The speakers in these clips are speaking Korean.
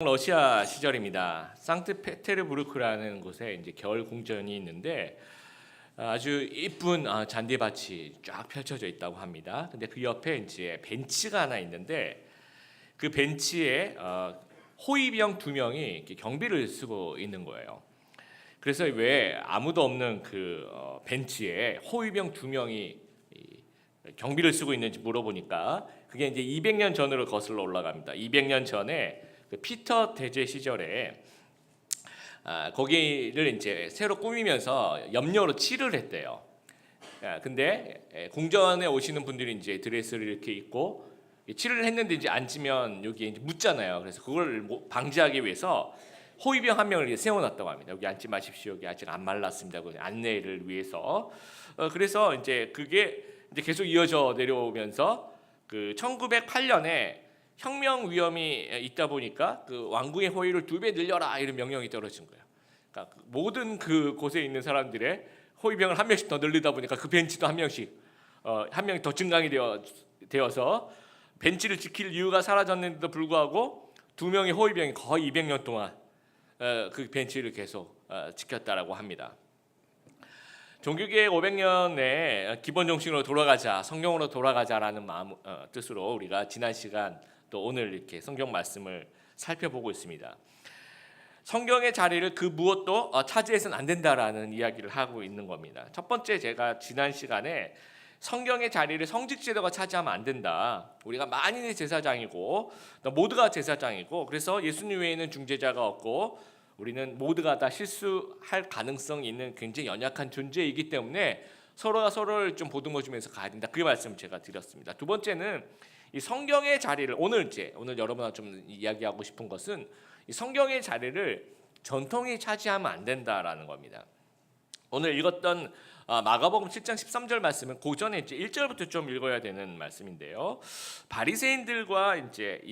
러시아 시절입니다. 상트페테르부르크라는 곳에 이제 겨울 궁전이 있는데 아주 이쁜 잔디밭이 쫙 펼쳐져 있다고 합니다. 근데 그 옆에 이제 벤치가 하나 있는데 그 벤치에 호위병 두 명이 이렇게 경비를 쓰고 있는 거예요. 그래서 왜 아무도 없는 그 벤치에 호위병 두 명이 경비를 쓰고 있는지 물어보니까 그게 이제 200년 전으로 거슬러 올라갑니다. 200년 전에 그 피터 대제 시절에 거기를 이제 새로 꾸미면서 염료로 칠을 했대요. 근데 궁전에 오시는 분들이 이제 드레스를 이렇게 입고 칠을 했는데 이제 앉으면 여기에 이제 묻잖아요. 그래서 그걸 방지하기 위해서 호위병 한 명을 세워놨다고 합니다. 여기 앉지 마십시오. 여기 아직 안 말랐습니다. 안내를 위해서. 그래서 이제 그게 이제 계속 이어져 내려오면서 그 1908년에 혁명 위험이 있다 보니까 그 왕궁의 호위를 2배 늘려라 이런 명령이 떨어진 거예요. 그러니까 모든 그 곳에 있는 사람들의 호위병을 한 명씩 더 늘리다 보니까 그 벤치도 한 명씩 한 명이 더 증강이 되어서 벤치를 지킬 이유가 사라졌는데도 불구하고 두 명의 호위병이 거의 200년 동안 그 벤치를 계속 지켰다라고 합니다. 종교개혁 500년의 기본 정신으로 돌아가자, 성경으로 돌아가자라는 뜻으로 우리가 지난 시간 또 오늘 이렇게 성경 말씀을 살펴보고 있습니다. 성경의 자리를 그 무엇도 차지해서는 안 된다라는 이야기를 하고 있는 겁니다. 첫 번째, 제가 지난 시간에 성경의 자리를 성직 제도가 차지하면 안 된다. 우리가 만인의 제사장이고 모두가 제사장이고 그래서 예수님 외에는 중재자가 없고 우리는 모두가 다 실수할 가능성이 있는 굉장히 연약한 존재이기 때문에 서로가 서로를 좀 보듬어주면서 가야 된다. 그 말씀을 제가 드렸습니다. 두 번째는 이 성경의 자리를 오늘 여러분과 좀 이야기하고 싶은 것은 이 성경의 자리를 전통이 차지하면 안 된다라는 겁니다. 오늘 읽었던 마가복음 7장 13절 말씀은 고전에 이제 1절부터 좀 읽어야 되는 말씀인데요. 바리새인들과 이제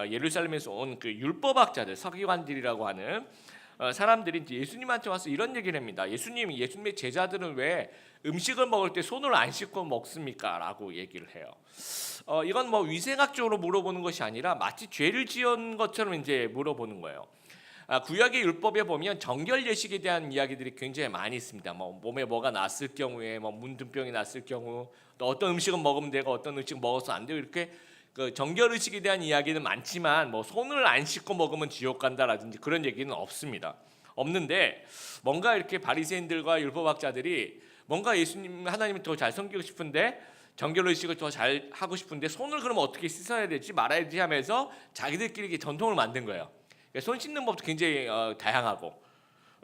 예루살렘에서 온 그 율법학자들, 서기관들이라고 하는 사람들이 이제 예수님한테 와서 이런 얘기를 합니다. 예수님의 제자들은 왜 음식을 먹을 때 손을 안 씻고 먹습니까? 라고 얘기를 해요. 이건 뭐 위생학적으로 물어보는 것이 아니라 마치 죄를 지은 것처럼 이제 물어보는 거예요. 구약의 율법에 보면 정결 예식에 대한 이야기들이 굉장히 많이 있습니다. 뭐 몸에 뭐가 났을 경우에, 뭐 문둥병이 났을 경우, 또 어떤 음식은 먹으면 되고 어떤 음식 먹어서 안 되고 이렇게 그 정결 의식에 대한 이야기는 많지만 뭐 손을 안 씻고 먹으면 지옥 간다라든지 그런 얘기는 없습니다. 없는데 뭔가 이렇게 바리새인들과 율법학자들이 뭔가 예수님 하나님을 더 잘 섬기고 싶은데 정결 의식을 더 잘 하고 싶은데 손을 그러면 어떻게 씻어야 될지 말아야 될지 하면서 자기들끼리 전통을 만든 거예요. 손 씻는 법도 굉장히 다양하고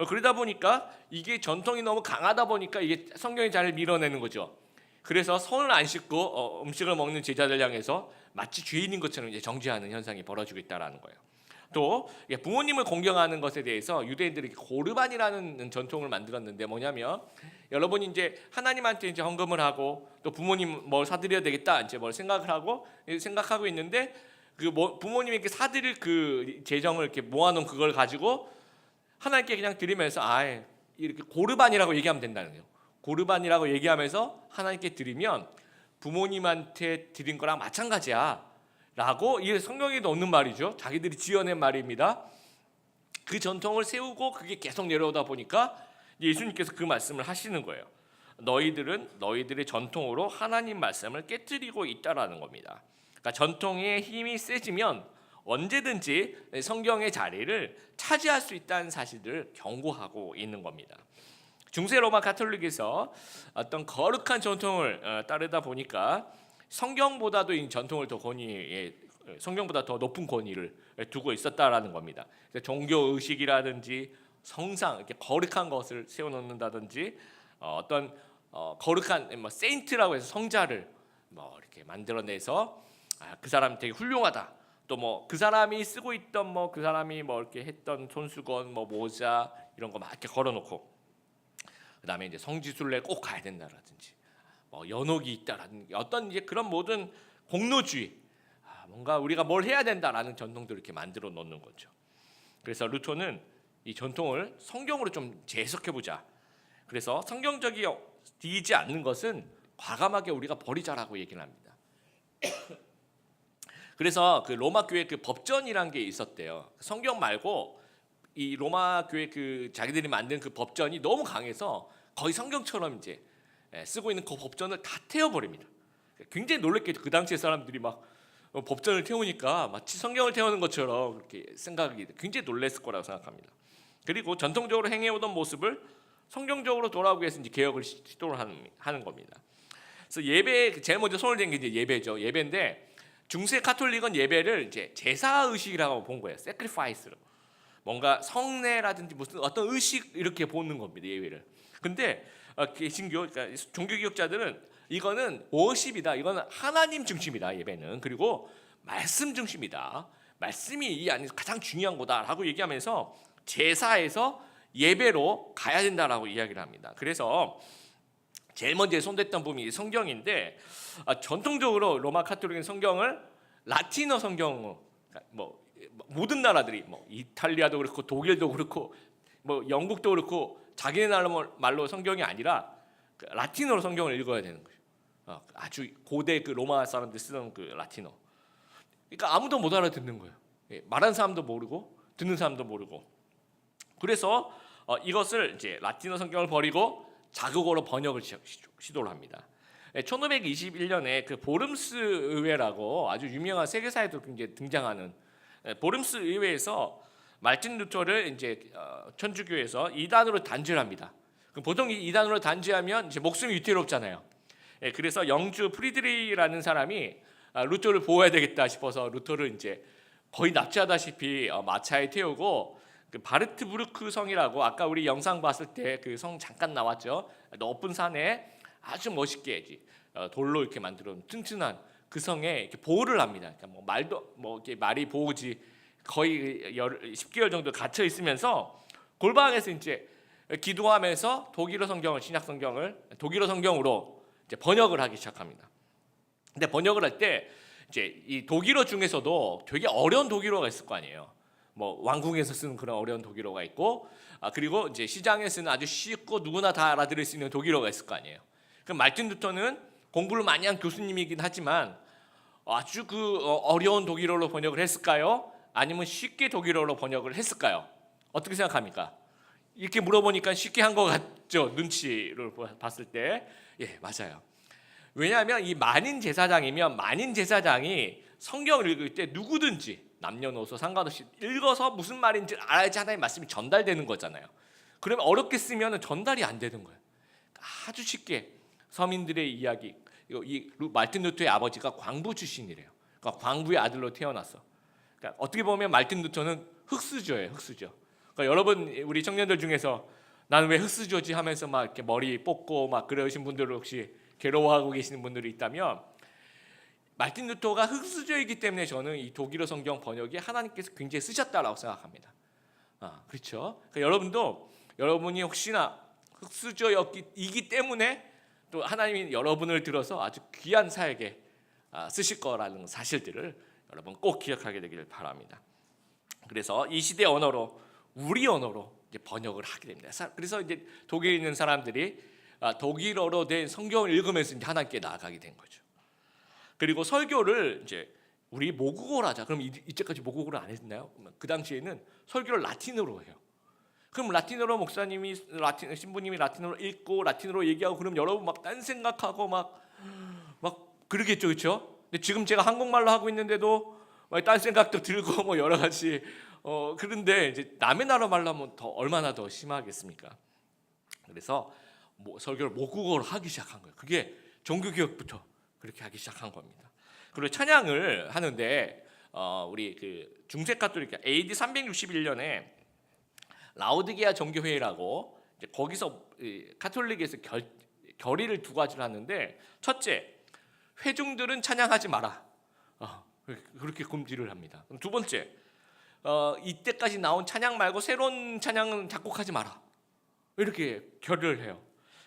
그러다 보니까 이게 전통이 너무 강하다 보니까 이게 성경이 잘 밀어내는 거죠. 그래서 손을 안 씻고 음식을 먹는 제자들 향해서 마치 죄인인 것처럼 이제 정죄하는 현상이 벌어지고 있다라는 거예요. 또 부모님을 공경하는 것에 대해서 유대인들이 고르반이라는 전통을 만들었는데 뭐냐면 여러분이 이제 하나님한테 이제 헌금을 하고 또 부모님 뭘 사드려야 되겠다 이제 뭘 생각하고 있는데 그 부모님이 이렇게 사드릴 그 재정을 이렇게 모아놓은 그걸 가지고 하나님께 그냥 드리면서 이렇게 고르반이라고 얘기하면 된다는 거예요. 고르반이라고 얘기하면서 하나님께 드리면 부모님한테 드린 거랑 마찬가지야 라고 이 성경에도 없는 말이죠. 자기들이 지어낸 말입니다. 그 전통을 세우고 그게 계속 내려오다 보니까 예수님께서 그 말씀을 하시는 거예요. 너희들은 너희들의 전통으로 하나님 말씀을 깨트리고 있다라는 겁니다. 그러니까 전통의 힘이 세지면 언제든지 성경의 자리를 차지할 수 있다는 사실을 경고하고 있는 겁니다. 중세 로마 가톨릭에서 어떤 거룩한 전통을 따르다 보니까 성경보다도 이 전통을 성경보다 더 높은 권위를 두고 있었다라는 겁니다. 종교 의식이라든지 성상 이렇게 거룩한 것을 세워놓는다든지 어떤 거룩한 세인트라고 해서 성자를 이렇게 만들어내서 그 사람 되게 훌륭하다. 또 그 사람이 쓰고 있던 그 사람이 이렇게 했던 손수건 모자 이런 거 막 이렇게 걸어놓고 그다음에 이제 성지순례 꼭 가야 된다라든지 연옥이 있다라든지 어떤 이제 그런 모든 공로주의 뭔가 우리가 뭘 해야 된다라는 전통들을 이렇게 만들어 놓는 거죠. 그래서 루터는 이 전통을 성경으로 좀 재해석해 보자. 그래서 성경적이지 않는 것은 과감하게 우리가 버리자라고 얘기를 합니다. 그래서 그 로마 교회 그 법전이란 게 있었대요. 성경 말고 이 로마 교회 그 자기들이 만든 그 법전이 너무 강해서 거의 성경처럼 이제 쓰고 있는 그 법전을 다 태워버립니다. 굉장히 놀랬겠죠. 그 당시에 사람들이 막 법전을 태우니까 마치 성경을 태우는 것처럼 그렇게 생각이 굉장히 놀랐을 거라고 생각합니다. 그리고 전통적으로 행해오던 모습을 성경적으로 돌아오기 위해서 이제 개혁을 시도를 하는 겁니다. 그래서 예배 제일 먼저 손을 댄 게 이제 예배죠. 예배인데 중세 카톨릭은 예배를 이제 제사 의식이라고 본 거예요. sacrifice로. 뭔가 성례라든지 무슨 어떤 의식 이렇게 보는 겁니다. 예배를. 근데 개신교 그러니까 종교개혁자들은 이거는 워십이다. 이거는 하나님 중심이다. 예배는. 그리고 말씀 중심이다. 말씀이 이 안에서 가장 중요한 거다라고 얘기하면서 제사에서 예배로 가야 된다라고 이야기를 합니다. 그래서 제일 먼저 손댔던 부분이 성경인데 전통적으로 로마 카톨릭은 성경을 라틴어 성경으로 뭐 모든 나라들이 뭐 이탈리아도 그렇고 독일도 그렇고 뭐 영국도 그렇고 자기네 나라 말로 성경이 아니라 라틴어로 성경을 읽어야 되는 거예요. 아주 고대 그 로마 사람들 쓰던 그 라틴어. 그러니까 아무도 못 알아듣는 거예요. 말하는 사람도 모르고 듣는 사람도 모르고. 그래서 이것을 이제 라틴어 성경을 버리고 자국어로 번역을 시도를 합니다. 1521년에 그 보름스 의회라고 아주 유명한 세계사에도 굉장히 등장하는 보름스 의회에서 말틴 루터를 이제 천주교에서 이단으로 단죄합니다. 보통 이단으로 단죄하면 이제 목숨이 위태롭잖아요. 그래서 영주 프리드리라는 사람이 루터를 보호해야 되겠다 싶어서 루터를 이제 거의 납치하다시피 마차에 태우고 그 바르트부르크 성이라고 아까 우리 영상 봤을 때 그 성 잠깐 나왔죠. 높은 산에 아주 멋있게 돌로 이렇게 만들어 놓은 튼튼한 그 성에 이렇게 보호를 합니다. 그러니까 뭐 말도 뭐 이렇게 말이 보호지 거의 10개월 정도 갇혀 있으면서 골방에서 이제 기도하면서 독일어 성경을 신약 성경을 독일어 성경으로 이제 번역을 하기 시작합니다. 근데 번역을 할 때 이제 이 독일어 중에서도 되게 어려운 독일어가 있을 거 아니에요. 뭐 왕궁에서 쓰는 그런 어려운 독일어가 있고 그리고 이제 시장에 쓰는 아주 쉽고 누구나 다 알아들을 수 있는 독일어가 있을 거 아니에요. 그럼 말틴 루터는 공부를 많이 한 교수님이긴 하지만 아주 그 어려운 독일어로 번역을 했을까요? 아니면 쉽게 독일어로 번역을 했을까요? 어떻게 생각합니까? 이렇게 물어보니까 쉽게 한 것 같죠. 눈치를 봤을 때. 예, 맞아요. 왜냐하면 이 만인 제사장이면 만인 제사장이 성경을 읽을 때 누구든지 남녀노소 상관없이 읽어서 무슨 말인지 알아야지 하나님의 말씀이 전달되는 거잖아요. 그러면 어렵게 쓰면 전달이 안 되는 거예요. 아주 쉽게 서민들의 이야기. 이 말틴 루터의 아버지가 광부 출신이래요. 그러니까 광부의 아들로 태어났어. 그러니까 어떻게 보면 말틴 루터는 흑수저예요. 흑수저. 그러니까 여러분 우리 청년들 중에서 나는 왜 흑수저지 하면서 막 이렇게 머리 뽑고 막 그러신 분들 혹시 괴로워하고 계시는 분들이 있다면 말틴 루터가 흑수저이기 때문에 저는 이 독일어 성경 번역이 하나님께서 굉장히 쓰셨다라고 생각합니다. 그렇죠. 그러니까 여러분이 혹시나 흑수저이기 때문에 또 하나님이 여러분을 들어서 아주 귀한 사역에 쓰실 거라는 사실들을 여러분 꼭 기억하게 되기를 바랍니다. 그래서 이 시대 언어로 우리 언어로 이제 번역을 하게 됩니다. 그래서 이제 독일에 있는 사람들이 독일어로 된 성경을 읽으면서 이제 하나님께 나아가게 된 거죠. 그리고 설교를 이제 우리 모국어로 하자. 그럼 이제까지 모국어를 안 했나요? 그 당시에는 설교를 라틴어로 해요. 그럼 라틴어로 목사님이 신부님이 라틴어로 읽고 라틴어로 얘기하고 그럼 여러분 막 딴 생각하고 막 그러겠죠, 그렇죠? 근데 지금 제가 한국말로 하고 있는데도 딴 생각도 들고 뭐 여러 가지 그런데 이제 남의 나라 말로 하면 더 얼마나 더 심하겠습니까? 그래서 설교를 모국어로 하기 시작한 거예요. 그게 종교개혁부터 그렇게 하기 시작한 겁니다. 그리고 찬양을 하는데 우리 그 중세 카톨릭 AD 361년에 라오디게아 정교회의라고 이제 거기서 카톨릭에서 결의를 두 가지를 하는데 첫째, 회중들은 찬양하지 마라. 그렇게 금지를 합니다. 두 번째, 이때까지 나온 찬양 말고 새로운 찬양은 작곡하지 마라. 이렇게 결의를 해요.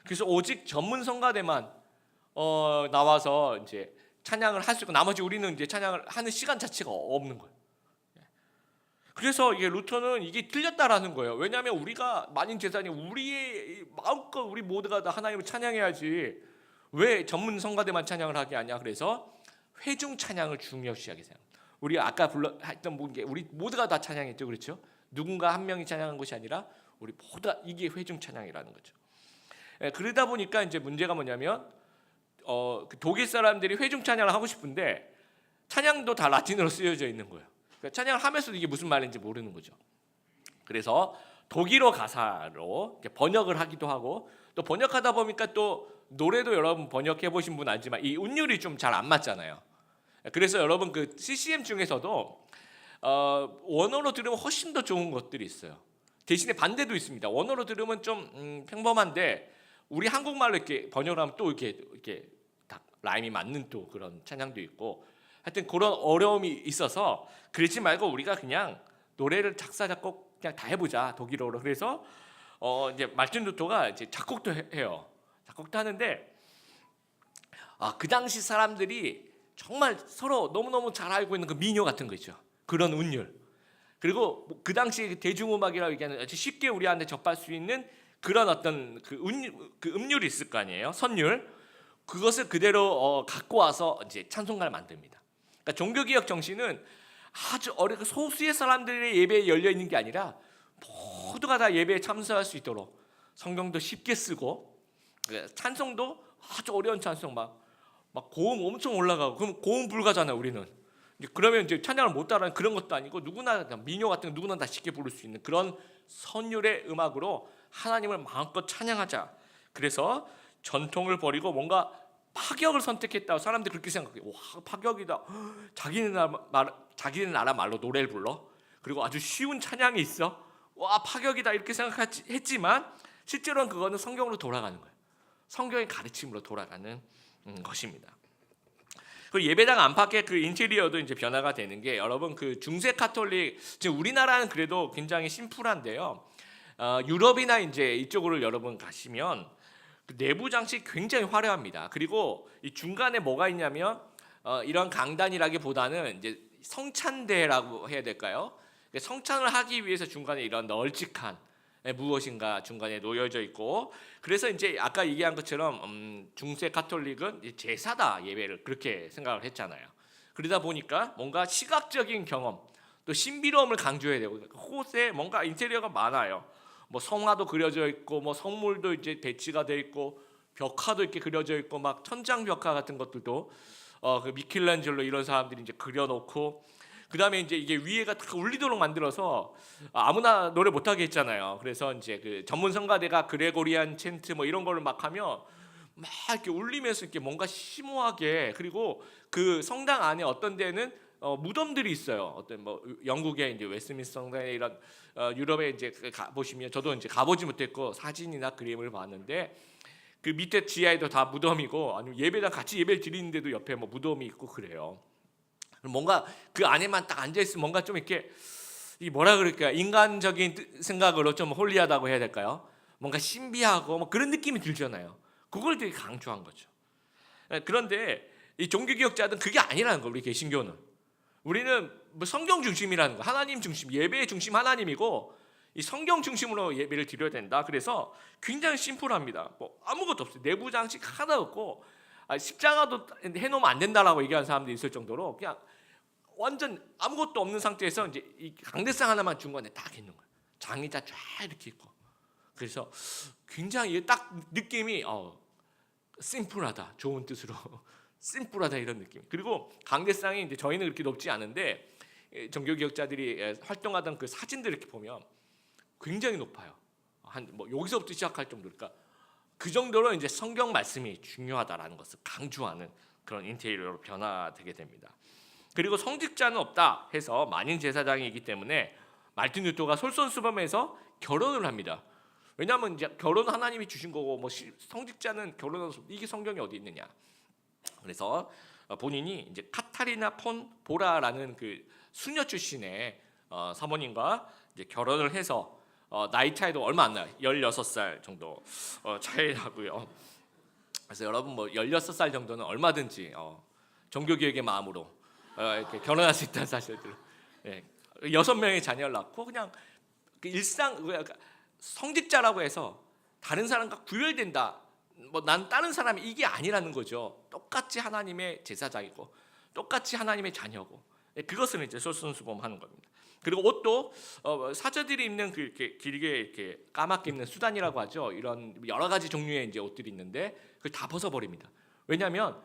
그래서 오직 전문 성가대만 나와서 이제 찬양을 할 수 있고 나머지 우리는 이제 찬양을 하는 시간 자체가 없는 거예요. 그래서 이게 루터는 이게 틀렸다라는 거예요. 왜냐하면 우리가 만인 제사장이 우리의 마음껏 우리 모두가 다 하나님을 찬양해야지 왜 전문 성가대만 찬양을 하게 하냐. 그래서 회중 찬양을 중요시하게 생각합니다. 우리 아까 불러 했던 게 우리 모두가 다 찬양했죠, 그렇죠? 누군가 한 명이 찬양한 것이 아니라 우리 모두가 이게 회중 찬양이라는 거죠. 그러다 보니까 이제 문제가 뭐냐면 그 독일 사람들이 회중 찬양을 하고 싶은데 찬양도 다 라틴어로 쓰여져 있는 거예요. 그러니까 찬양을 하면서도 이게 무슨 말인지 모르는 거죠. 그래서 독일어 가사로 번역을 하기도 하고 또 번역하다 보니까 또 노래도 여러분 번역해 보신 분 알지만 이 운율이 좀 잘 안 맞잖아요. 그래서 여러분 그 CCM 중에서도 원어로 들으면 훨씬 더 좋은 것들이 있어요. 대신에 반대도 있습니다. 원어로 들으면 좀 평범한데 우리 한국말로 이렇게 번역을 하면 또 이렇게 딱 라임이 맞는 또 그런 찬양도 있고 하여튼 그런 어려움이 있어서 그러지 말고 우리가 그냥 노래를 작사 작곡 그냥 다 해보자 독일어로. 그래서 이제 말틴 루터가 이제 작곡도 해요. 작곡도 하는데 그 당시 사람들이 정말 서로 너무너무 잘 알고 있는 그 민요 같은 거 있죠. 그런 운율. 그리고 그 당시 대중음악이라고 얘기하는 아주 쉽게 우리한테 접할 수 있는 그런 어떤 그 음률이 있을 거 아니에요. 선율. 그것을 그대로 갖고 와서 이제 찬송가를 만듭니다. 그러니까 종교개혁 정신은 아주 어렵고 소수의 사람들의 예배에 열려 있는 게 아니라 모두가 다 예배에 참석할 수 있도록 성경도 쉽게 쓰고 찬송도 아주 어려운 찬송 막 고음 엄청 올라가고 그럼 고음 불가잖아요 우리는. 그러면 이제 찬양을 못 따라하는 그런 것도 아니고 누구나 민요 같은 거 누구나 다 쉽게 부를 수 있는 그런 선율의 음악으로 하나님을 마음껏 찬양하자. 그래서 전통을 버리고 뭔가 파격을 선택했다고 사람들이 그렇게 생각해요. 와 파격이다. 자기네 나라 말로 노래를 불러. 그리고 아주 쉬운 찬양이 있어. 와 파격이다 이렇게 생각했지만 실제로는 그거는 성경으로 돌아가는 거예요. 성경의 가르침으로 돌아가는 것입니다. 그 예배당 안팎의 그 인테리어도 이제 변화가 되는 게 여러분 그 중세 카톨릭 지금 우리나라는 그래도 굉장히 심플한데요. 유럽이나 이제 이쪽으로 여러분 가시면 그 내부 장식 굉장히 화려합니다. 그리고 이 중간에 뭐가 있냐면 이런 강단이라기보다는 이제 성찬대라고 해야 될까요? 성찬을 하기 위해서 중간에 이런 널찍한 무엇인가 중간에 놓여져 있고 그래서 이제 아까 얘기한 것처럼 중세 카톨릭은 제사다 예배를 그렇게 생각을 했잖아요. 그러다 보니까 뭔가 시각적인 경험 또 신비로움을 강조해야 되고 곳에 뭔가 인테리어가 많아요. 뭐 성화도 그려져 있고 뭐 성물도 이제 배치가 돼 있고 벽화도 이렇게 그려져 있고 막 천장 벽화 같은 것들도 그 미켈란젤로 이런 사람들이 이제 그려놓고 그다음에 이제 이게 위에가 딱 울리도록 만들어서 아무나 노래 못하게 했잖아요. 그래서 이제 그 전문 성가대가 그레고리안 챈트 뭐 이런 거를 막 하면 막 이렇게 울리면서 이렇게 뭔가 심오하게 그리고 그 성당 안에 어떤 데는 무덤들이 있어요. 어떤 뭐 영국의 이제 웨스트민스터 성당에 이런 유럽에 이제 가 보시면 저도 이제 가보지 못했고 사진이나 그림을 봤는데 그 밑에 지하에도 다 무덤이고 아니면 예배당 같이 예배를 드리는데도 옆에 뭐 무덤이 있고 그래요. 뭔가 그 안에만 딱 앉아 있으면 뭔가 좀 이렇게 이 뭐라 그럴까요? 인간적인 생각으로 좀 홀리하다고 해야 될까요? 뭔가 신비하고 뭐 그런 느낌이 들잖아요. 그걸 되게 강조한 거죠. 그런데 이 종교개혁자들은 그게 아니라는 거 우리 개신교는. 우리는 뭐 성경 중심이라는 거, 하나님 중심, 예배의 중심 하나님이고 이 성경 중심으로 예배를 드려야 된다. 그래서 굉장히 심플합니다. 뭐 아무것도 없어요. 내부 장식 하나 없고 십자가도 해놓으면 안 된다라고 얘기하는 사람들이 있을 정도로 그냥 완전 아무것도 없는 상태에서 이제 이 강대상 하나만 중간에 딱 있는 거예요. 장의자 쫙 이렇게 있고. 그래서 굉장히 딱 느낌이 심플하다, 좋은 뜻으로 심플하다 이런 느낌. 그리고 강대상이 이제 저희는 그렇게 높지 않은데 종교개혁자들이 활동하던 그 사진들 이렇게 보면 굉장히 높아요. 한 뭐 여기서부터 시작할 정도니까 그 정도로 이제 성경 말씀이 중요하다라는 것을 강조하는 그런 인테리어로 변화되게 됩니다. 그리고 성직자는 없다 해서 만인 제사장이기 때문에 말틴 루터가 솔선수범해서 결혼을 합니다. 왜냐하면 이제 결혼 하나님이 주신 거고 뭐 성직자는 결혼할 수 이게 성경에 어디 있느냐. 그래서 본인이 이제 카타리나 폰 보라라는 그 수녀 출신의 사모님과 이제 결혼을 해서 나이 차이도 얼마 안 나요. 16살 정도 차이 나고요. 그래서 여러분 뭐 16살 정도는 얼마든지 종교개혁의 마음으로 이렇게 결혼할 수 있다는 사실들. 6명의 자녀를 낳고 그냥 그 일상 성직자라고 해서 다른 사람과 구별된다. 뭐 난 다른 사람이 이게 아니라는 거죠. 똑같이 하나님의 제사장이고 똑같이 하나님의 자녀고 그것을 이제 솔선수범하는 겁니다. 그리고 옷도 사제들이 입는 그 이렇게 길게 이렇게 까맣게 입는 수단이라고 하죠. 이런 여러 가지 종류의 이제 옷들이 있는데 그걸 다 벗어버립니다. 왜냐하면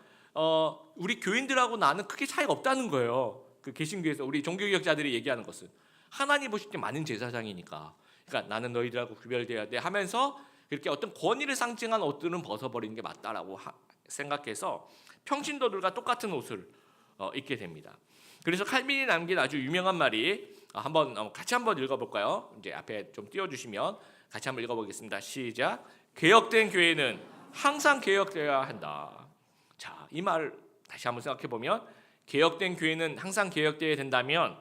우리 교인들하고 나는 크게 차이가 없다는 거예요. 그 개신교에서 우리 종교개혁자들이 얘기하는 것은 하나님 보실 때 많은 제사장이니까, 그러니까 나는 너희들하고 구별돼야 돼 하면서 그렇게 어떤 권위를 상징한 옷들은 벗어버리는 게 맞다라고 생각해서 평신도들과 똑같은 옷을 입게 됩니다. 그래서 칼빈이 남긴 아주 유명한 말이 같이 한번 읽어볼까요? 이제 앞에 좀 띄워주시면 같이 한번 읽어보겠습니다. 시작. 개혁된 교회는 항상 개혁되어야 한다. 자, 이 말 다시 한번 생각해 보면 개혁된 교회는 항상 개혁되어야 된다면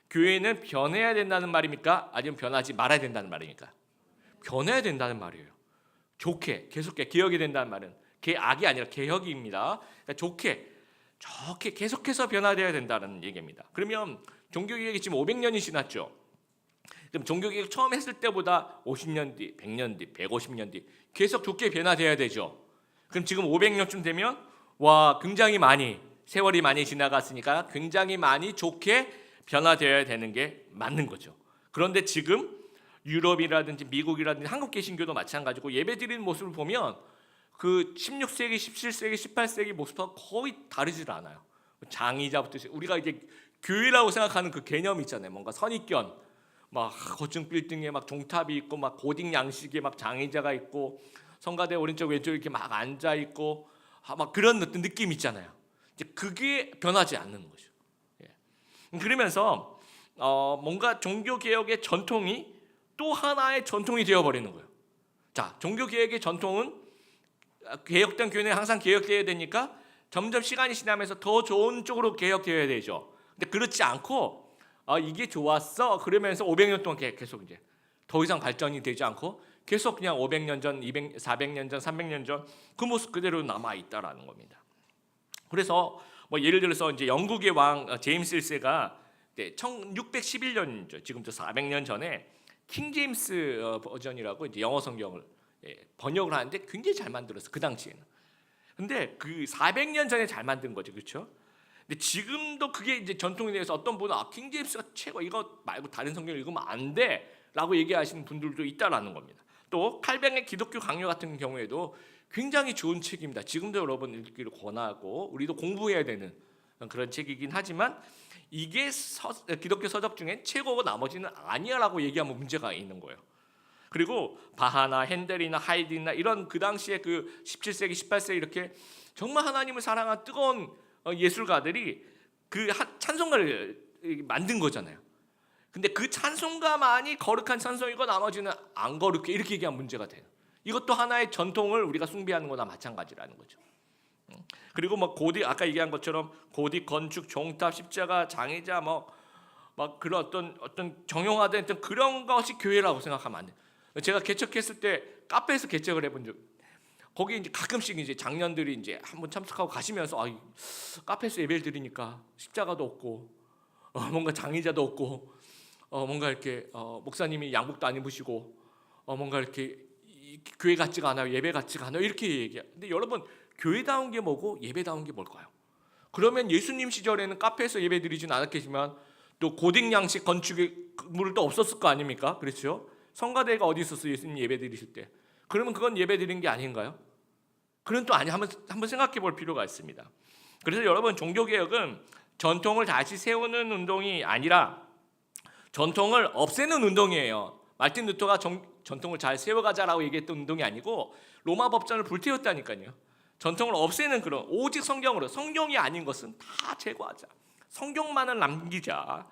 교회는 변해야 된다는 말입니까? 아니면 변하지 말아야 된다는 말입니까? 변해야 된다는 말이에요. 좋게 계속해 개혁이 된다는 말은 개악이 아니라 개혁입니다. 그러니까 좋게 계속해서 변화되어야 된다는 얘기입니다. 그러면 종교개혁이 지금 500년이 지났죠. 그럼 종교개혁 처음 했을 때보다 50년 뒤, 100년 뒤, 150년 뒤 계속 좋게 변화돼야 되죠. 그럼 지금 500년쯤 되면 굉장히 많이 세월이 많이 지나갔으니까 굉장히 많이 좋게 변화되어야 되는 게 맞는 거죠. 그런데 지금 유럽이라든지 미국이라든지 한국 개신교도 마찬가지고 예배드리는 모습을 보면 그 16세기, 17세기, 18세기 모습과 거의 다르질 않아요. 장의자부터 우리가 이제 교회라고 생각하는 그 개념 있잖아요. 뭔가 선입견, 막 고층 빌딩에 막 종탑이 있고 막 고딕 양식에 막 장의자가 있고 성가대 오른쪽 왼쪽 이렇게 막 앉아 있고 막 그런 어떤 느낌 있잖아요. 이제 그게 변하지 않는 거죠. 그러면서 뭔가 종교 개혁의 전통이 또 하나의 전통이 되어 버리는 거예요. 자, 종교 개혁의 전통은 개혁된 교회는 항상 개혁되어야 되니까 점점 시간이 지나면서 더 좋은 쪽으로 개혁되어야 되죠. 근데 그렇지 않고 이게 좋았어 그러면서 500년 동안 계속 이제 더 이상 발전이 되지 않고 계속 그냥 500년 전, 200, 400년 전, 300년 전 그 모습 그대로 남아 있다라는 겁니다. 그래서 뭐 예를 들어서 이제 영국의 왕 제임스 1세가 1611년이죠. 지금부터 400년 전에 킹 제임스 버전이라고 이제 영어 성경을 번역을 하는데 굉장히 잘 만들었어 그 당시에는. 근데 그 400년 전에 잘 만든 거죠, 그렇죠? 근데 지금도 그게 이제 전통에 대해서 어떤 분은 킹 제임스가 최고, 이거 말고 다른 성경을 읽으면 안 돼라고 얘기하시는 분들도 있다라는 겁니다. 또 칼뱅의 기독교 강요 같은 경우에도 굉장히 좋은 책입니다. 지금도 여러분 읽기를 권하고 우리도 공부해야 되는 그런 책이긴 하지만 이게 기독교 서적 중에 최고고 나머지는 아니야라고 얘기하면 문제가 있는 거예요. 그리고 바하나 핸델이나 하이든이나 이런 그 당시에 그 17세기, 18세기 이렇게 정말 하나님을 사랑한 뜨거운 예술가들이 그 찬송가를 만든 거잖아요. 근데 그 찬송가만이 거룩한 찬송이고 나머지는 안 거룩해 이렇게 얘기하면 문제가 돼요. 이것도 하나의 전통을 우리가 숭배하는 거나 마찬가지라는 거죠. 그리고 뭐 고딕 아까 얘기한 것처럼 고딕 건축, 종탑, 십자가, 장의자 막 그런 어떤 정형화된 어떤 그런 것이 교회라고 생각하면 안 돼요. 제가 개척했을 때 카페에서 개척을 해본 적, 거기 이제 가끔씩 이제 장년들이 이제 한번 참석하고 가시면서 카페에서 예배를 드리니까 십자가도 없고 뭔가 장의자도 없고 뭔가 이렇게 목사님이 양복도 안 입으시고 뭔가 이렇게 교회 같지가 않아요. 예배 같지가 않아요. 이렇게 얘기해요. 근데 여러분 교회다운 게 뭐고 예배다운 게 뭘까요? 그러면 예수님 시절에는 카페에서 예배 드리진 않았겠지만 또 고딕 양식 건축물도 없었을 거 아닙니까? 그렇죠? 성가대가 어디 있었어요? 예수님 예배 드리실 때. 그러면 그건 예배 드린 게 아닌가요? 그건 또 한번 생각해 볼 필요가 있습니다. 그래서 여러분 종교개혁은 전통을 다시 세우는 운동이 아니라 전통을 없애는 운동이에요. 마틴 루터가 전통을 잘 세워가자라고 얘기했던 운동이 아니고 로마 법전을 불태웠다니까요. 전통을 없애는 그런 오직 성경으로, 성경이 아닌 것은 다 제거하자. 성경만을 남기자.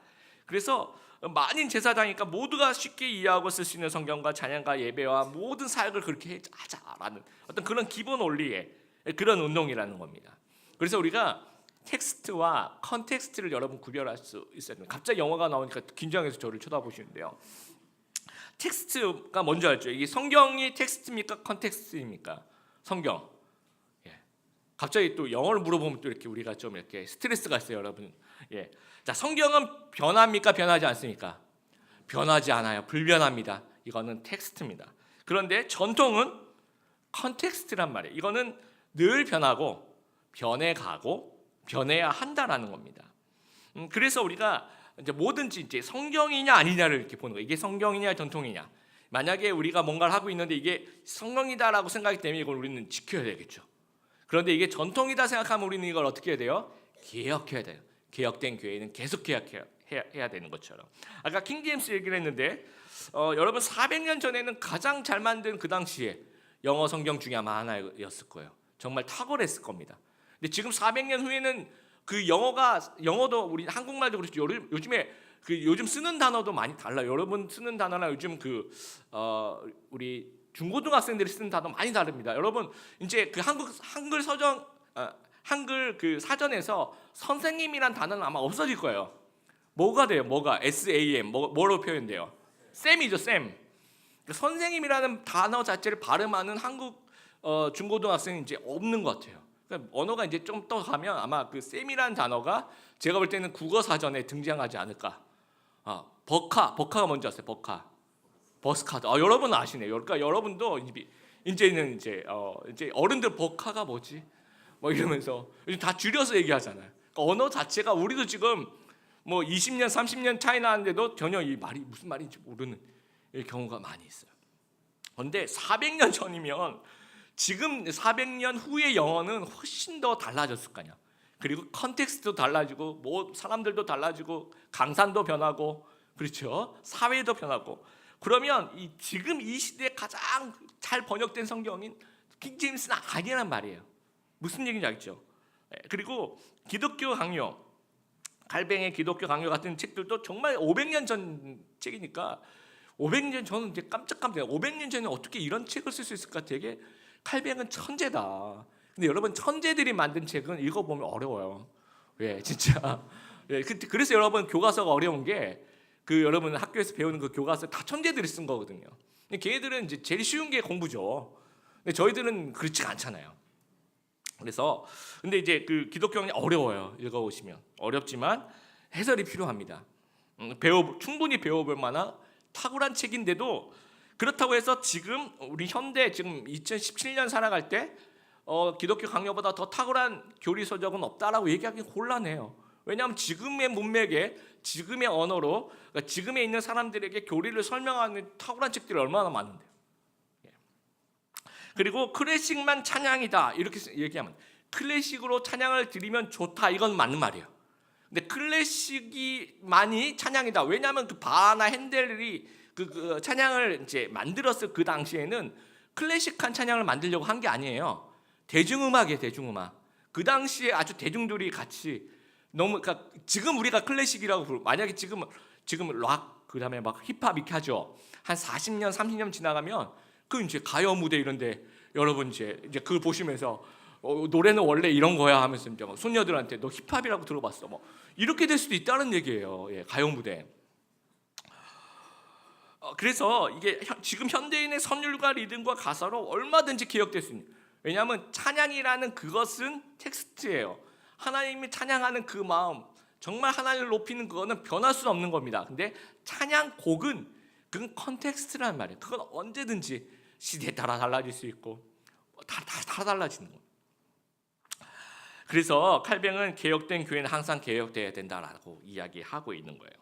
그래서 만인 제사장이니까 모두가 쉽게 이해하고 쓸 수 있는 성경과 찬양과 예배와 모든 사역을 그렇게 하자라는 어떤 그런 기본 원리의 그런 운동이라는 겁니다. 그래서 우리가 텍스트와 컨텍스트를 여러분 구별할 수 있어야 됩니다. 갑자기 영어가 나오니까 긴장해서 저를 쳐다보시는데요. 텍스트가 뭔지 알죠? 이게 성경이 텍스트입니까? 컨텍스트입니까? 성경. 갑자기 또 영어를 물어보면 또 이렇게 우리가 좀 이렇게 스트레스가 있어요, 여러분. 자, 성경은 변합니까? 변하지 않습니까? 변하지 않아요. 불변합니다. 이거는 텍스트입니다. 그런데 전통은 컨텍스트란 말이에요. 이거는 늘 변하고 변해가고 변해야 한다라는 겁니다. 그래서 우리가 이제 뭐든지 이제 성경이냐 아니냐를 이렇게 보는 거예요. 이게 성경이냐 전통이냐. 만약에 우리가 뭔가를 하고 있는데 이게 성경이다라고 생각이 되면 이걸 우리는 지켜야 되겠죠. 그런데 이게 전통이다 생각하면 우리는 이걸 어떻게 해야 돼요? 개혁해야 돼요. 개혁된 교회는 계속 개혁해야 되는 것처럼. 아까 킹제임스 얘기를 했는데 여러분 400년 전에는 가장 잘 만든 그 당시에 영어 성경 중에 아마 하나였을 거예요. 정말 탁월했을 겁니다. 근데 지금 400년 후에는 그 영어도 우리 한국말도 그렇죠. 요즘에 요즘 쓰는 단어도 많이 달라요. 여러분 쓰는 단어나 요즘 우리 중고등학생들이 쓰는 단어 많이 다릅니다. 여러분 이제 그 한글 서정 한글 그 사전에서 선생님이란 단어는 아마 없어질 거예요. 뭐가 돼요? 뭐가 SAM 뭐로 표현돼요? 쌤이죠, 쌤. 선생님이라는 단어 자체를 발음하는 한국 중고등학생이 이제 없는 것 같아요. 그러니까 언어가 이제 좀 더 가면 아마 그 쌤이라는 단어가 제가 볼 때는 국어 사전에 등장하지 않을까. 버카가 뭔지 아세요? 버스카드. 여러분 아시네요. 그러니까 여러분도 이제는 이제 어른들 버카가 뭐지? 뭐 이러면서 다 줄여서 얘기하잖아요. 그러니까 언어 자체가 우리도 지금 뭐 20년, 30년 차이 나는데도 전혀 이 말이 무슨 말인지 모르는 경우가 많이 있어요. 그런데 400년 전이면 지금 400년 후의 영어는 훨씬 더 달라졌을 거 아니야. 그리고 컨텍스트도 달라지고 뭐 사람들도 달라지고 강산도 변하고 그렇죠. 사회도 변하고 그러면 지금 이 시대에 가장 잘 번역된 성경인 킹제임스는 아니란 말이에요. 무슨 얘기인지 알죠? 그리고 기독교 강요, 칼뱅의 기독교 강요 같은 책들도 정말 500년 전 책이니까 500년 저는 이제 깜짝깜짝 500년 전에 어떻게 이런 책을 쓸 수 있을까 되게 칼뱅은 천재다. 근데 여러분 천재들이 만든 책은 읽어보면 어려워요. 왜 진짜 그래서 여러분 교과서가 어려운 게 여러분 학교에서 배우는 그 교과서 다 천재들이 쓴 거거든요. 근데 걔네들은 이제 제일 쉬운 게 공부죠. 근데 저희들은 그렇지가 않잖아요. 그래서 근데 이제 그 기독교는 어려워요. 읽어보시면 어렵지만 해설이 필요합니다. 충분히 배워볼 만한 탁월한 책인데도 그렇다고 해서 지금 우리 현대 지금 2017년 살아갈 때 기독교 강요보다 더 탁월한 교리 서적은 없다라고 얘기하기 곤란해요. 왜냐하면 지금의 문맥에 지금의 언어로 그러니까 지금에 있는 사람들에게 교리를 설명하는 탁월한 책들이 얼마나 많은데요. 그리고 클래식만 찬양이다 이렇게 얘기하면 클래식으로 찬양을 드리면 좋다 이건 맞는 말이에요. 근데 클래식이 많이 찬양이다. 왜냐하면 그 바하나 핸델이 그 찬양을 이제 만들었을 그 당시에는 클래식한 찬양을 만들려고 한 게 아니에요. 대중음악이에요, 대중음악. 그 당시에 아주 대중들이 같이 그러니까 지금 우리가 클래식이라고 부르고 만약에 지금 락 그다음에 막 힙합 이렇게 하죠. 한 40년, 30년 지나가면 그 이제 가요 무대 이런데 여러분 이제 그걸 보시면서 노래는 원래 이런 거야 하면서 이제 손녀들한테 너 힙합이라고 들어봤어 뭐 이렇게 될 수도 있다는 얘기예요. 가요 무대. 그래서 이게 지금 현대인의 선율과 리듬과 가사로 얼마든지 개혁될 수 있는. 왜냐하면 찬양이라는 그것은 텍스트예요. 하나님이 찬양하는 그 마음, 정말 하나님을 높이는 그거는 변할 수 없는 겁니다. 근데 찬양곡은 그건 컨텍스트란 말이에요. 그건 언제든지 시대에 따라 달라질 수 있고 다 달라지는 거예요. 그래서 칼뱅은 개혁된 교회는 항상 개혁돼야 된다라고 이야기하고 있는 거예요.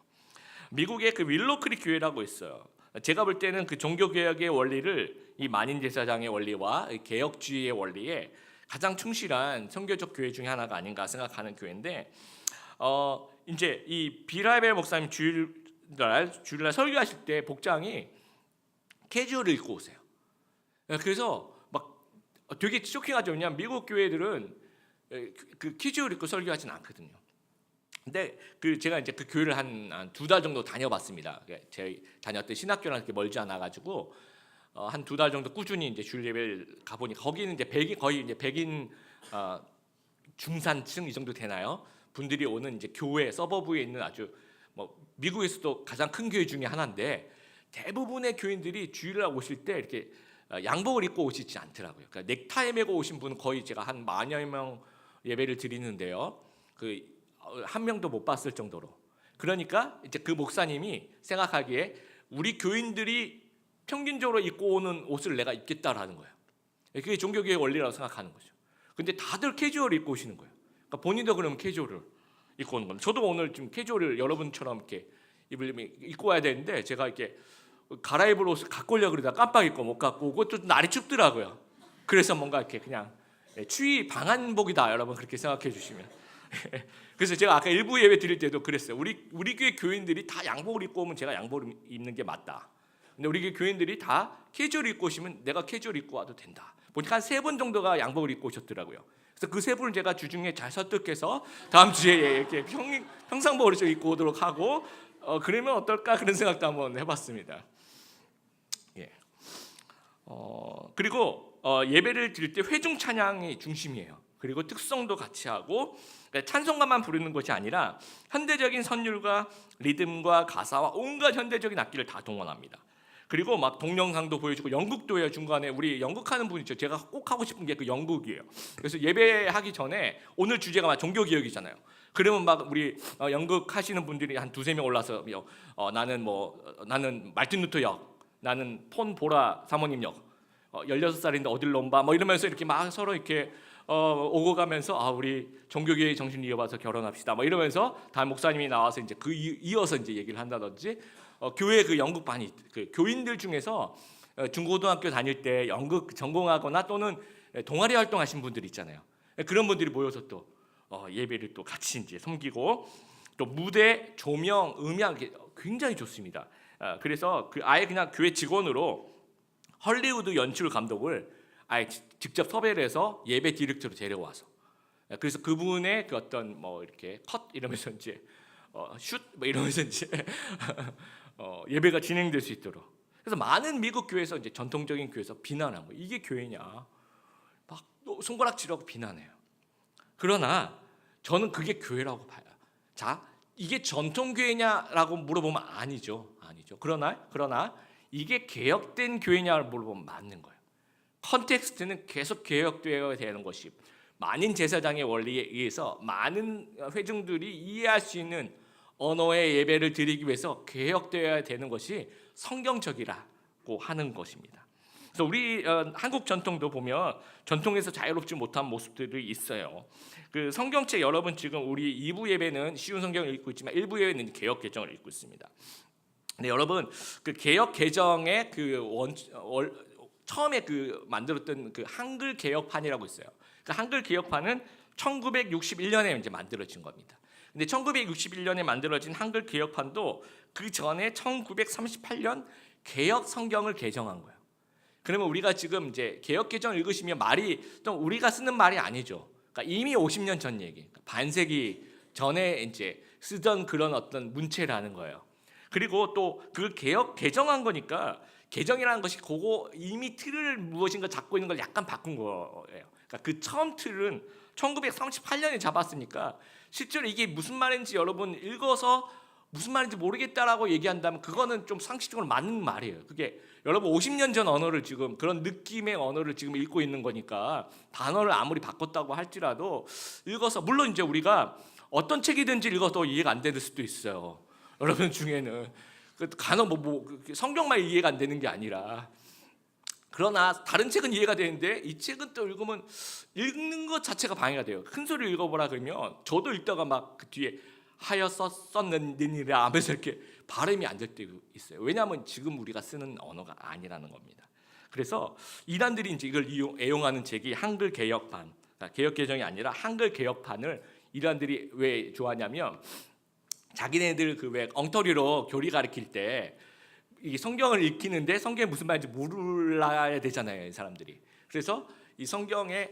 미국의 그 윌로크릭 교회라고 있어요. 제가 볼 때는 그 종교개혁의 원리를 이 만인제사장의 원리와 개혁주의의 원리에 가장 충실한 선교적 교회 중에 하나가 아닌가 생각하는 교회인데 이제 이 비라벨 목사님 주일날 설교하실 때 복장이 캐주얼을 입고 오세요. 그래서 막 되게 쇼킹하죠. 왜냐하면 미국 교회들은 그 캐주얼 입고 설교하지는 않거든요. 근데 제가 이제 그 교회를 한 2달 정도 다녀봤습니다. 제가 다녔던 신학교랑 그렇게 멀지 않아 가지고 한 2달 정도 꾸준히 이제 주일 예배를 가보니 거기는 이제 거의 이제 백인 중산층 이 정도 되나요? 분들이 오는 이제 교회 서버브에 있는 아주 뭐 미국에서도 가장 큰 교회 중에 하나인데 대부분의 교인들이 주일날 오실 때 이렇게 양복을 입고 오시지 않더라고요. 그러니까 넥타이 메고 오신 분은 거의 제가 한 10,000여 명 예배를 드리는데요. 한 명도 못 봤을 정도로. 그러니까 이제 그 목사님이 생각하기에 우리 교인들이 평균적으로 입고 오는 옷을 내가 입겠다라는 거예요. 그게 종교계의 원리라고 생각하는 거죠. 근데 다들 캐주얼 입고 오시는 거예요. 그러니까 본인도 그러면 캐주얼을 입고 오는 겁니다. 저도 오늘 좀 캐주얼을 여러분처럼 이렇게 입고 와야 되는데 제가 이렇게 갈아입을 옷을 갖고 오려고 그러다 깜빡 잊고 못 갖고 오고 또 날이 춥더라고요. 그래서 뭔가 이렇게 그냥 추위 방한복이다 여러분 그렇게 생각해 주시면. 그래서 제가 아까 일부 예배 드릴 때도 그랬어요. 우리 교회 교인들이 다 양복을 입고 오면 제가 양복을 입는 게 맞다. 근데 우리 교회 교인들이 다 캐주얼 입고 오시면 내가 캐주얼 입고 와도 된다. 보니까 한 3분 정도가 양복을 입고 오셨더라고요. 그래서 그 3분을 제가 주중에 잘 설득해서 다음 주에 이렇게 평상복을 좀 입고 오도록 하고 그러면 어떨까 그런 생각도 한번 해봤습니다. 예. 그리고 예배를 드릴 때 회중 찬양이 중심이에요. 그리고 특성도 같이 하고 찬송가만 부르는 것이 아니라 현대적인 선율과 리듬과 가사와 온갖 현대적인 악기를 다 동원합니다. 그리고 막 동영상도 보여주고 연극도 해요. 중간에 우리 연극하는 분 있죠. 제가 꼭 하고 싶은 게 그 연극이에요. 그래서 예배하기 전에 오늘 주제가 막 종교개혁이잖아요. 그러면 막 우리 연극 하시는 분들이 한 2-3명 올라서 나는 말틴 루터 역, 나는 폰 보라 사모님 역, 16살인데 어딜 넘봐 뭐 이러면서 이렇게 막 서로 이렇게 오고 가면서 우리 종교개혁의 정신을 이어봐서 결혼합시다 뭐 이러면서 다음 목사님이 나와서 이제 이어서 이제 얘기를 한다든지 교회 그 연극반이 그 교인들 중에서 중고등학교 다닐 때 연극 전공하거나 또는 동아리 활동하신 분들 있잖아요. 그런 분들이 모여서 또 예배를 또 같이 이제 섬기고 또 무대 조명 음향 굉장히 좋습니다. 그래서 그 아예 그냥 교회 직원으로 헐리우드 연출 감독을 아예 직접 섭외를 해서 예배 디렉터로 데려와서 그래서 그분의 그 어떤 뭐 이렇게 컷 이러면서 이제 슛 뭐 이러면서 이제 예배가 진행될 수 있도록. 그래서 많은 미국 교회에서 이제 전통적인 교회에서 비난하고 이게 교회냐 막 손가락질하고 비난해요. 그러나 저는 그게 교회라고 봐요. 자, 이게 전통 교회냐라고 물어보면 아니죠. 그러나 이게 개혁된 교회냐를 물어보면 맞는 거예요. 컨텍스트는 계속 개혁되어야 되는 것이 많은 제사장의 원리에 의해서 많은 회중들이 이해할 수 있는 언어의 예배를 드리기 위해서 개혁되어야 되는 것이 성경적이라고 하는 것입니다. 그래서 우리 한국 전통도 보면 전통에서 자유롭지 못한 모습들이 있어요. 그 성경책 여러분 지금 우리 2부 예배는 쉬운 성경을 읽고 있지만 1부 예배는 개혁 개정을 읽고 있습니다. 근데 여러분 그 개혁 개정의 처음에 그 만들었던 그 한글 개혁판이라고 있어요. 그 한글 개혁판은 1961년에 이제 만들어진 겁니다. 근데 1961년에 만들어진 한글 개혁판도 그 전에 1938년 개혁 성경을 개정한 거예요. 그러면 우리가 지금 이제 개혁 개정을 읽으시면 말이 좀 우리가 쓰는 말이 아니죠. 그러니까 이미 50년 전 얘기, 반세기 전에 이제 쓰던 그런 어떤 문체라는 거예요. 그리고 또 그 개혁 개정한 거니까 개정이라는 것이 그거 이미 틀을 무엇인가 잡고 있는 걸 약간 바꾼 거예요. 그러니까 그 처음 틀은 1938년에 잡았으니까 실제로 이게 무슨 말인지 여러분 읽어서 무슨 말인지 모르겠다라고 얘기한다면 그거는 좀 상식적으로 맞는 말이에요. 그게 여러분 50년 전 언어를 지금 그런 느낌의 언어를 지금 읽고 있는 거니까 단어를 아무리 바꿨다고 할지라도 읽어서 물론 이제 우리가 어떤 책이든지 읽어도 이해가 안 되는 수도 있어요. 여러분 중에는 간혹 성경만 이해가 안 되는 게 아니라 그러나 다른 책은 이해가 되는데 이 책은 또 읽으면 읽는 것 자체가 방해가 돼요. 큰 소리 읽어보라 그러면 저도 읽다가 막 그 뒤에 하여 썼느니라 하면서 이렇게 발음이 안 될 때가 있어요. 왜냐하면 지금 우리가 쓰는 언어가 아니라는 겁니다. 그래서 이단들이 이제 이걸 애용하는 책이 한글 개혁판, 그러니까 개혁 개정이 아니라 한글 개혁판을 이단들이 왜 좋아하냐면 자기네들 그 왜 엉터리로 교리 가르칠 때 이 성경을 읽히는데 성경에 무슨 말인지 몰라야 되잖아요, 이 사람들이. 그래서 이 성경에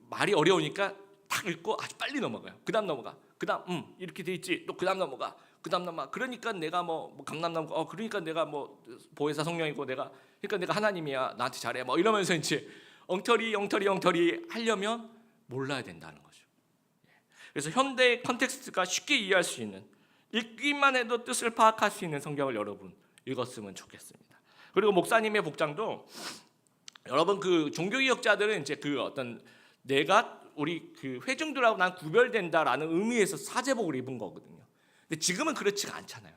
말이 어려우니까 딱 읽고 아주 빨리 넘어가요. 그다음 넘어가. 그다음 이렇게 돼 있지. 또 그다음 넘어가. 그다음 넘어가. 그러니까 내가 뭐 감남나무 그러니까 내가 뭐 보혜사 성령이고 그러니까 내가 하나님이야. 나한테 잘해. 뭐 이러면서 이제 엉터리 하려면 몰라야 된다는 거죠. 그래서 현대 컨텍스트가 쉽게 이해할 수 있는 읽기만 해도 뜻을 파악할 수 있는 성경을 여러분 읽었으면 좋겠습니다. 그리고 목사님의 복장도 여러분 그 종교개혁자들은 이제 그 어떤 내가 우리 그 회중들하고 난 구별된다라는 의미에서 사제복을 입은 거거든요. 근데 지금은 그렇지가 않잖아요.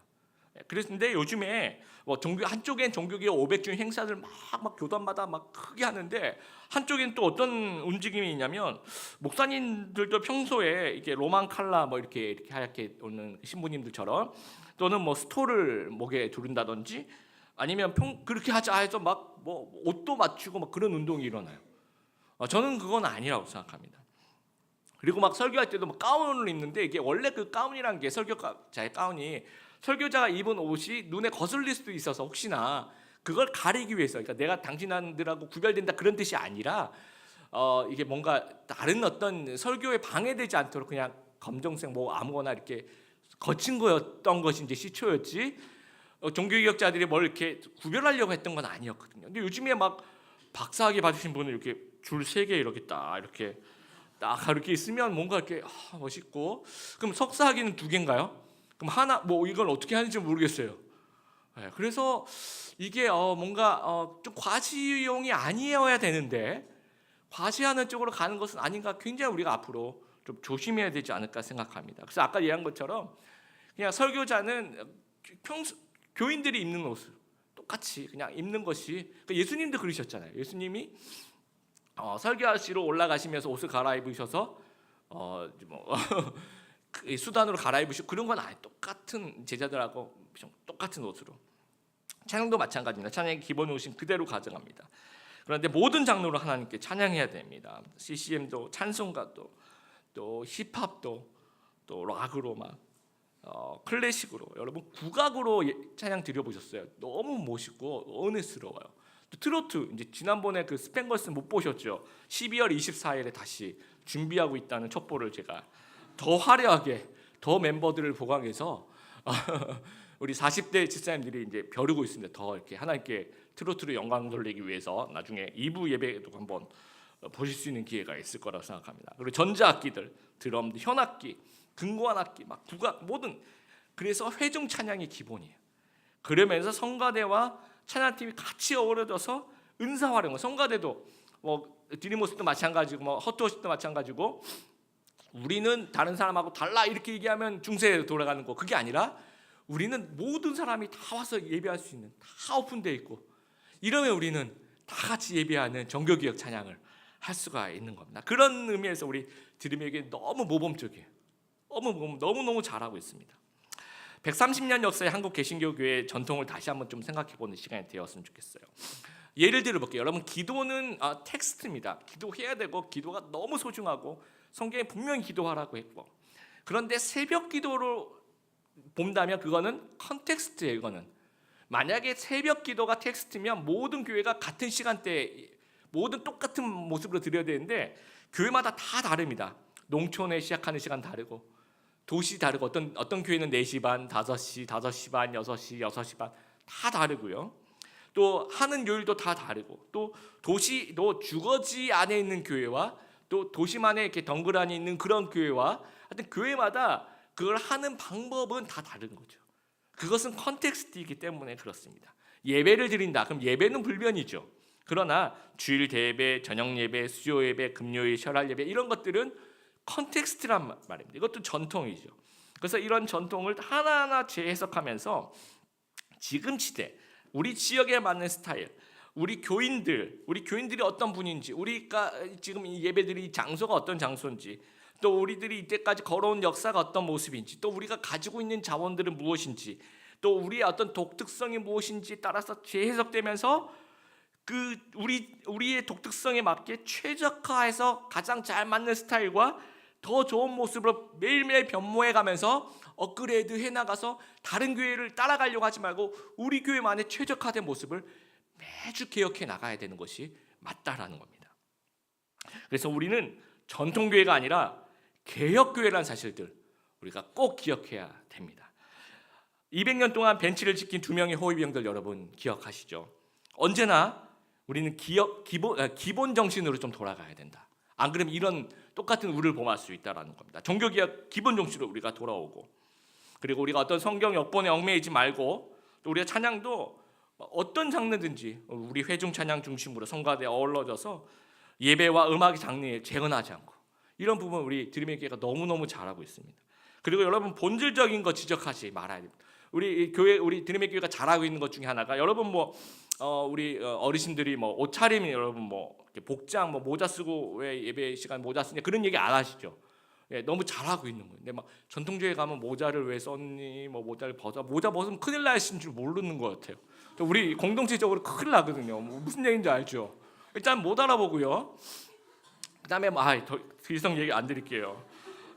그랬는데 요즘에 뭐 종교 한쪽엔 종교계 500주 행사들 막 교단마다 막 크게 하는데 한쪽엔 또 어떤 움직임이 있냐면 목사님들도 평소에 이게 로만 칼라 뭐 이렇게 하얗게 오는 신부님들처럼 또는 뭐 스토를 목에 두른다든지 아니면 그렇게 하자 해서 막 뭐 옷도 맞추고 막 그런 운동이 일어나요. 저는 그건 아니라고 생각합니다. 그리고 막 설교할 때도 뭐 가운을 입는데 이게 원래 그 가운이라는 게 설교자의 가운이 설교자가 입은 옷이 눈에 거슬릴 수도 있어서 혹시나 그걸 가리기 위해서, 그러니까 내가 당신들하고 구별된다 그런 뜻이 아니라 이게 뭔가 다른 어떤 설교에 방해되지 않도록 그냥 검정색 뭐 아무거나 이렇게 거친 거였던 것이 이제 시초였지 종교개혁자들이 뭘 이렇게 구별하려고 했던 건 아니었거든요. 근데 요즘에 막 박사학위 받으신 분은 이렇게 줄 3개 이렇게 딱 이렇게 있으면 뭔가 이렇게 멋있고, 그럼 석사학위는 2개인가요? 그럼 하나 뭐 이걸 어떻게 하는지 모르겠어요. 그래서 이게 뭔가 좀 과시용이 아니어야 되는데 과시하는 쪽으로 가는 것은 아닌가, 굉장히 우리가 앞으로 좀 조심해야 되지 않을까 생각합니다. 그래서 아까 얘기한 것처럼 그냥 설교자는 교인들이 입는 옷을 똑같이 그냥 입는 것이, 예수님도 그러셨잖아요. 예수님이 설교하시러 올라가시면서 옷을 갈아입으셔서 수단으로 갈아입으시고 그런 건 아니에요. 똑같은 제자들하고 똑같은 옷으로. 찬양도 마찬가지입니다. 찬양의 기본 옷은 그대로 가져갑니다. 그런데 모든 장르로 하나님께 찬양해야 됩니다. CCM도 찬송가도 또 힙합도 또 락으로 막 클래식으로, 여러분 국악으로 찬양 드려보셨어요? 너무 멋있고 은혜스러워요. 또 트로트, 이제 지난번에 그 스팽거스 못 보셨죠? 12월 24일에 다시 준비하고 있다는 첩보를 제가 더 화려하게 더 멤버들을 보강해서 우리 40대 집사님들이 이제 벼르고 있습니다. 더 이렇게 하나님께 트로트로 영광 돌리기 위해서 나중에 2부 예배도 한번 보실 수 있는 기회가 있을 거라고 생각합니다. 그리고 전자악기들, 드럼, 현악기, 금관 악기, 막 국악 모든, 그래서 회중 찬양이 기본이에요. 그러면서 성가대와 찬양팀이 같이 어우러져서 은사 활용, 성가대도 뭐 디리모스도 마찬가지고 뭐 허트워십도 마찬가지고 우리는 다른 사람하고 달라 이렇게 얘기하면 중세에 돌아가는 거, 그게 아니라 우리는 모든 사람이 다 와서 예배할 수 있는, 다 오픈되어 있고 이러면 우리는 다 같이 예배하는 정교기역 찬양을 할 수가 있는 겁니다. 그런 의미에서 우리 드림에게 너무 모범적이에요. 너무너무 잘하고 있습니다. 130년 역사의 한국 개신교교회의 전통을 다시 한번 좀 생각해보는 시간이 되었으면 좋겠어요. 예를 들어볼게요. 여러분, 기도는 텍스트입니다. 기도해야 되고 기도가 너무 소중하고 성경에 분명히 기도하라고 했고, 그런데 새벽 기도로 본다면 그거는 컨텍스트예요. 이거는 만약에 새벽 기도가 텍스트면 모든 교회가 같은 시간대에 모든 똑같은 모습으로 드려야 되는데 교회마다 다 다릅니다. 농촌에 시작하는 시간 다르고 도시 다르고 어떤 교회는 4시 반, 5시, 5시 반, 6시, 6시 반 다 다르고요. 또 하는 요일도 다 다르고, 또 도시도 주거지 안에 있는 교회와 또 도심안에 이렇게 덩그러니 있는 그런 교회와 하여튼 교회마다 그걸 하는 방법은 다 다른 거죠. 그것은 컨텍스트이기 때문에 그렇습니다. 예배를 드린다. 그럼 예배는 불변이죠. 그러나 주일 대예배, 저녁 예배, 수요 예배, 금요일 철학 예배 이런 것들은 컨텍스트란 말입니다. 이것도 전통이죠. 그래서 이런 전통을 하나하나 재해석하면서 지금 시대, 우리 지역에 맞는 스타일, 우리 교인들이 어떤 분인지, 우리가 지금 이 예배드릴 장소가 어떤 장소인지, 또 우리들이 이때까지 걸어온 역사가 어떤 모습인지, 또 우리가 가지고 있는 자원들은 무엇인지, 또 우리의 어떤 독특성이 무엇인지 따라서 재해석되면서 그 우리의 독특성에 맞게 최적화해서 가장 잘 맞는 스타일과 더 좋은 모습으로 매일매일 변모해가면서 업그레이드 해나가서 다른 교회를 따라가려고 하지 말고 우리 교회만의 최적화된 모습을 매주 개혁해 나가야 되는 것이 맞다라는 겁니다. 그래서 우리는 전통교회가 아니라 개혁교회라는 사실들 우리가 꼭 기억해야 됩니다. 200년 동안 벤치를 지킨 2명의 호위병들 여러분 기억하시죠? 언제나 우리는 기본 정신으로 좀 돌아가야 된다. 안 그러면 이런 똑같은 우를 범할 수 있다라는 겁니다. 종교개혁 기본 정신으로 우리가 돌아오고, 그리고 우리가 어떤 성경 역본에 얽매이지 말고, 또 우리가 찬양도 어떤 장르든지 우리 회중 찬양 중심으로 성가대에 어우러져서 예배와 음악의 장르에 재현하지 않고, 이런 부분 우리 드림의 교회가 너무너무 잘하고 있습니다. 그리고 여러분 본질적인 거 지적하지 말아야 됩니다. 우리 교회 우리 드림의 교회가 잘하고 있는 것 중에 하나가 여러분 뭐 우리 어르신들이 뭐 옷차림이 여러분 뭐 이렇게 복장 뭐 모자 쓰고 왜 예배 시간 모자 쓰냐 그런 얘기 안 하시죠. 예, 너무 잘하고 있는 거예요. 근데 막 전통교회 가면 모자를 왜 썼니? 뭐 모자를 벗어 모자 벗으면 큰일 나신 줄 모르는 것 같아요. 우리 공동체적으로 큰일 나거든요. 뭐 무슨 얘기인지 알죠? 일단 못 알아보고요. 그다음에 더 이상 얘기 안 드릴게요.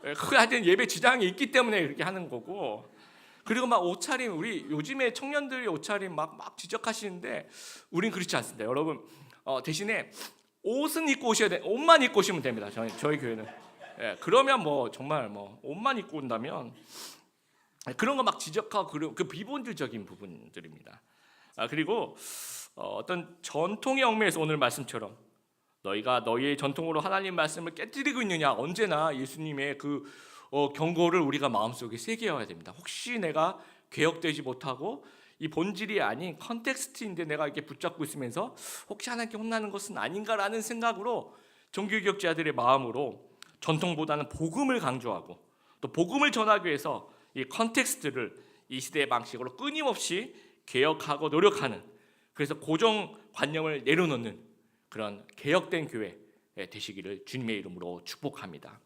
그 하여튼 예배 지장이 있기 때문에 그렇게 하는 거고. 그리고 막 옷차림 우리 요즘에 청년들이 옷차림 막 지적하시는데 우린 그렇지 않습니다. 여러분 대신에 옷은 입고 오셔야 돼. 옷만 입고 오시면 됩니다. 저희 교회는. 예, 그러면 뭐 정말 뭐 옷만 입고 온다면 그런 거 막 지적하고 그 비본질적인 부분들입니다. 그리고 어떤 전통의 얽매에서 오늘 말씀처럼 너희가 너희의 전통으로 하나님 말씀을 깨뜨리고 있느냐 언제나 예수님의 그 경고를 우리가 마음속에 새겨야 됩니다. 혹시 내가 개혁되지 못하고 이 본질이 아닌 컨텍스트인데 내가 이렇게 붙잡고 있으면서 혹시 하나님께 혼나는 것은 아닌가라는 생각으로 종교개혁자들의 마음으로 전통보다는 복음을 강조하고 또 복음을 전하기 위해서 이 컨텍스트를 이 시대의 방식으로 끊임없이 개혁하고 노력하는 그래서 고정관념을 내려놓는 그런 개혁된 교회 되시기를 주님의 이름으로 축복합니다.